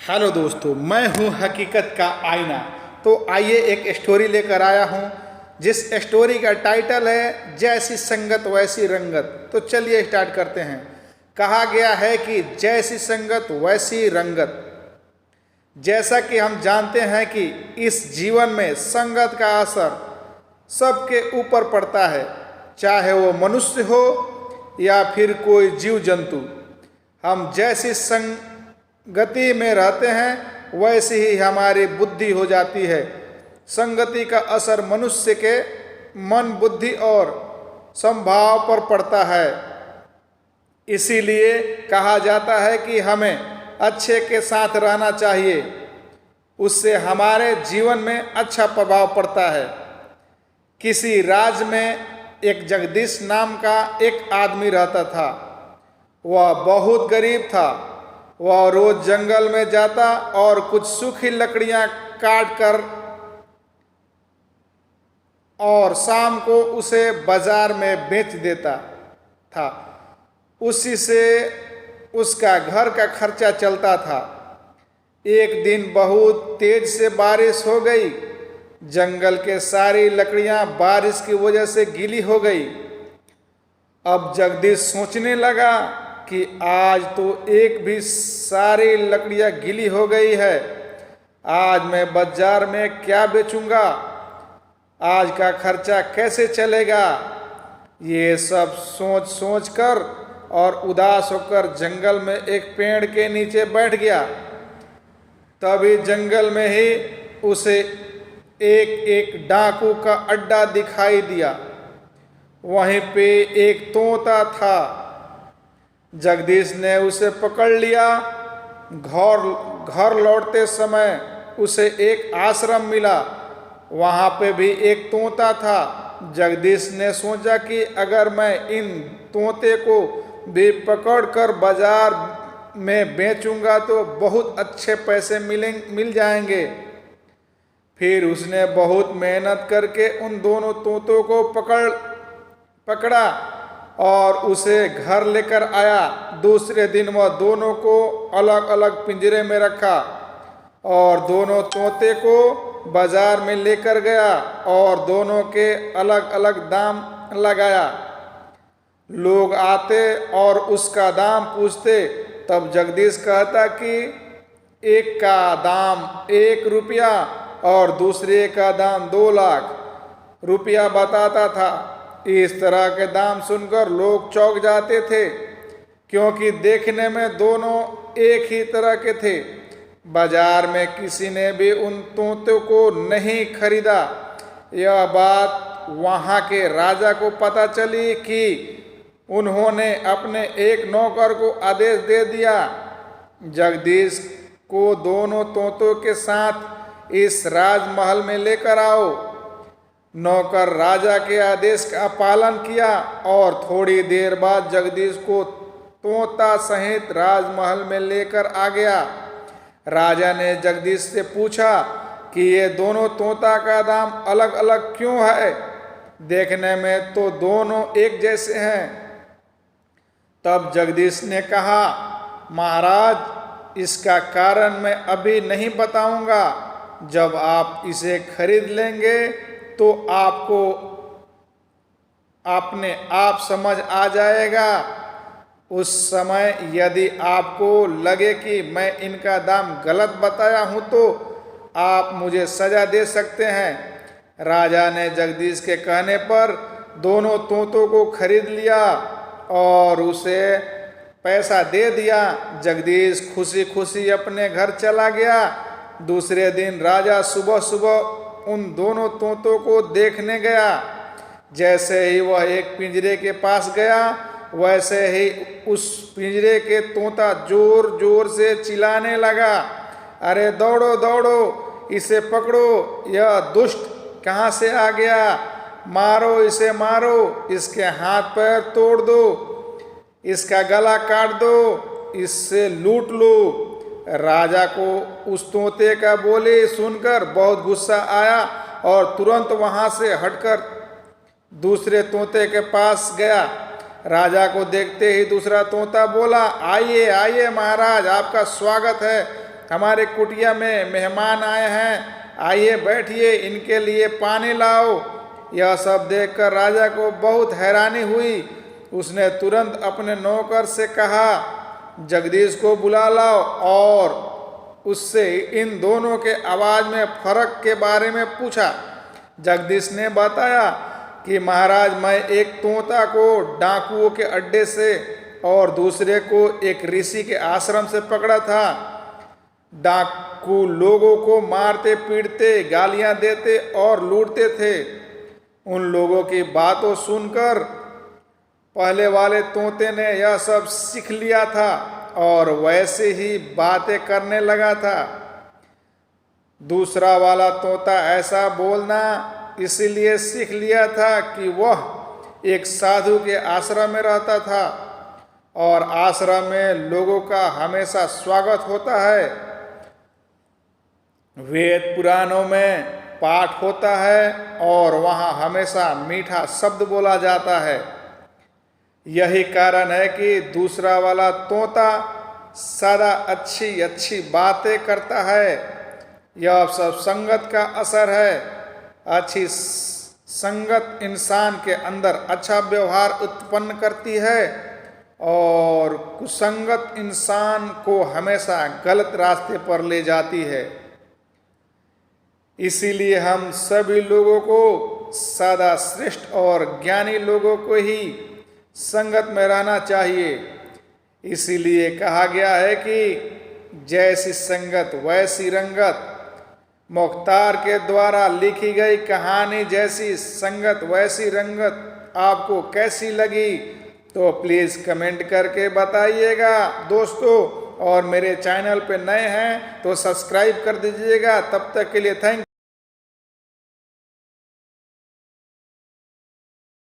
Hello दोस्तों, मैं हूं हकीकत का आईना। तो आइए एक स्टोरी लेकर आया हूं जिस स्टोरी का टाइटल है जैसी संगत वैसी रंगत। तो चलिए स्टार्ट करते हैं। कहा गया है कि जैसी संगत वैसी रंगत। जैसा कि हम जानते हैं कि इस जीवन में संगत का असर सबके ऊपर पड़ता है, चाहे वो मनुष्य हो या फिर कोई जीव जंतु। हम जैसी संगति में रहते हैं वैसी ही हमारी बुद्धि हो जाती है। संगति का असर मनुष्य के मन, बुद्धि और स्वभाव पर पड़ता है। इसीलिए कहा जाता है कि हमें अच्छे के साथ रहना चाहिए, उससे हमारे जीवन में अच्छा प्रभाव पड़ता है। किसी राज्य में एक जगदीश नाम का एक आदमी रहता था। वह बहुत गरीब था। वह रोज जंगल में जाता और कुछ सूखी लकड़ियां काट कर और शाम को उसे बाजार में बेच देता था। उसी से उसका घर का खर्चा चलता था। एक दिन बहुत तेज से बारिश हो गई। जंगल के सारी लकड़ियां बारिश की वजह से गीली हो गई। अब जगदीश सोचने लगा कि आज तो एक भी सारी लकड़ियां गीली हो गई है। आज मैं बाजार में क्या बेचूंगा? आज का खर्चा कैसे चलेगा? ये सब सोच सोच कर और उदास होकर जंगल में एक पेड़ के नीचे बैठ गया। तभी जंगल में ही उसे एक डाकू का अड्डा दिखाई दिया। वहीं पे एक तोता था। जगदीश ने उसे पकड़ लिया। घर लौटते समय उसे एक आश्रम मिला। वहाँ पे भी एक तोता था। जगदीश ने सोचा कि अगर मैं इन तोते को भी पकड़कर बाजार में बेचूंगा तो बहुत अच्छे पैसे मिल जाएंगे। फिर उसने बहुत मेहनत करके उन दोनों तोतों को पकड़ा और उसे घर लेकर आया। दूसरे दिन वह दोनों को अलग अलग पिंजरे में रखा और दोनों तोते को बाजार में लेकर गया और दोनों के अलग अलग दाम लगाया। लोग आते और उसका दाम पूछते। तब जगदीश कहता कि एक का दाम 1 रुपया और दूसरे का दाम 2 लाख रुपया बताता था। इस तरह के दाम सुनकर लोग चौंक जाते थे, क्योंकि देखने में दोनों एक ही तरह के थे। बाजार में किसी ने भी उन तोतों को नहीं खरीदा। यह बात वहाँ के राजा को पता चली कि उन्होंने अपने एक नौकर को आदेश दे दिया, जगदीश को दोनों तोतों के साथ इस राजमहल में लेकर आओ। नौकर राजा के आदेश का पालन किया और थोड़ी देर बाद जगदीश को तोता सहित राजमहल में लेकर आ गया। राजा ने जगदीश से पूछा कि ये दोनों तोता का दाम अलग अलग क्यों है? देखने में तो दोनों एक जैसे हैं। तब जगदीश ने कहा, महाराज, इसका कारण मैं अभी नहीं बताऊंगा। जब आप इसे खरीद लेंगे तो आपको अपने आप समझ आ जाएगा। उस समय यदि आपको लगे कि मैं इनका दाम गलत बताया हूं तो आप मुझे सजा दे सकते हैं। राजा ने जगदीश के कहने पर दोनों तोतों को खरीद लिया और उसे पैसा दे दिया। जगदीश खुशी खुशी अपने घर चला गया। दूसरे दिन राजा सुबह सुबह उन दोनों तोतों को देखने गया। जैसे ही वह एक पिंजरे के पास गया, वैसे ही उस पिंजरे के तोता जोर जोर से चिल्लाने लगा, अरे दौड़ो दौड़ो, इसे पकड़ो, यह दुष्ट कहाँ से आ गया? मारो इसे, मारो, इसके हाथ पैर तोड़ दो, इसका गला काट दो, इससे लूट लो। राजा को उस तोते का बोली सुनकर बहुत गुस्सा आया और तुरंत वहां से हटकर दूसरे तोते के पास गया। राजा को देखते ही दूसरा तोता बोला, आइए आइए महाराज, आपका स्वागत है। हमारे कुटिया में मेहमान आए हैं, आइए बैठिए, इनके लिए पानी लाओ। यह सब देखकर राजा को बहुत हैरानी हुई। उसने तुरंत अपने नौकर से कहा, जगदीश को बुला लाओ और उससे इन दोनों के आवाज़ में फर्क के बारे में पूछा। जगदीश ने बताया कि महाराज, मैं एक तोता को डाकुओं के अड्डे से और दूसरे को एक ऋषि के आश्रम से पकड़ा था। डाकू लोगों को मारते पीटते, गालियां देते और लूटते थे। उन लोगों की बातों सुनकर पहले वाले तोते ने यह सब सीख लिया था और वैसे ही बातें करने लगा था। दूसरा वाला तोता ऐसा बोलना इसलिए सीख लिया था कि वह एक साधु के आश्रम में रहता था और आश्रम में लोगों का हमेशा स्वागत होता है। वेद पुराणों में पाठ होता है और वहाँ हमेशा मीठा शब्द बोला जाता है। यही कारण है कि दूसरा वाला तोता सदा अच्छी अच्छी बातें करता है। यह सब संगत का असर है। अच्छी संगत इंसान के अंदर अच्छा व्यवहार उत्पन्न करती है और कुसंगत इंसान को हमेशा गलत रास्ते पर ले जाती है। इसीलिए हम सभी लोगों को सदा श्रेष्ठ और ज्ञानी लोगों को ही संगत में रहना चाहिए। इसीलिए कहा गया है कि जैसी संगत वैसी रंगत। मुख्तार के द्वारा लिखी गई कहानी जैसी संगत वैसी रंगत आपको कैसी लगी तो प्लीज़ कमेंट करके बताइएगा दोस्तों। और मेरे चैनल पे नए हैं तो सब्सक्राइब कर दीजिएगा। तब तक के लिए थैंक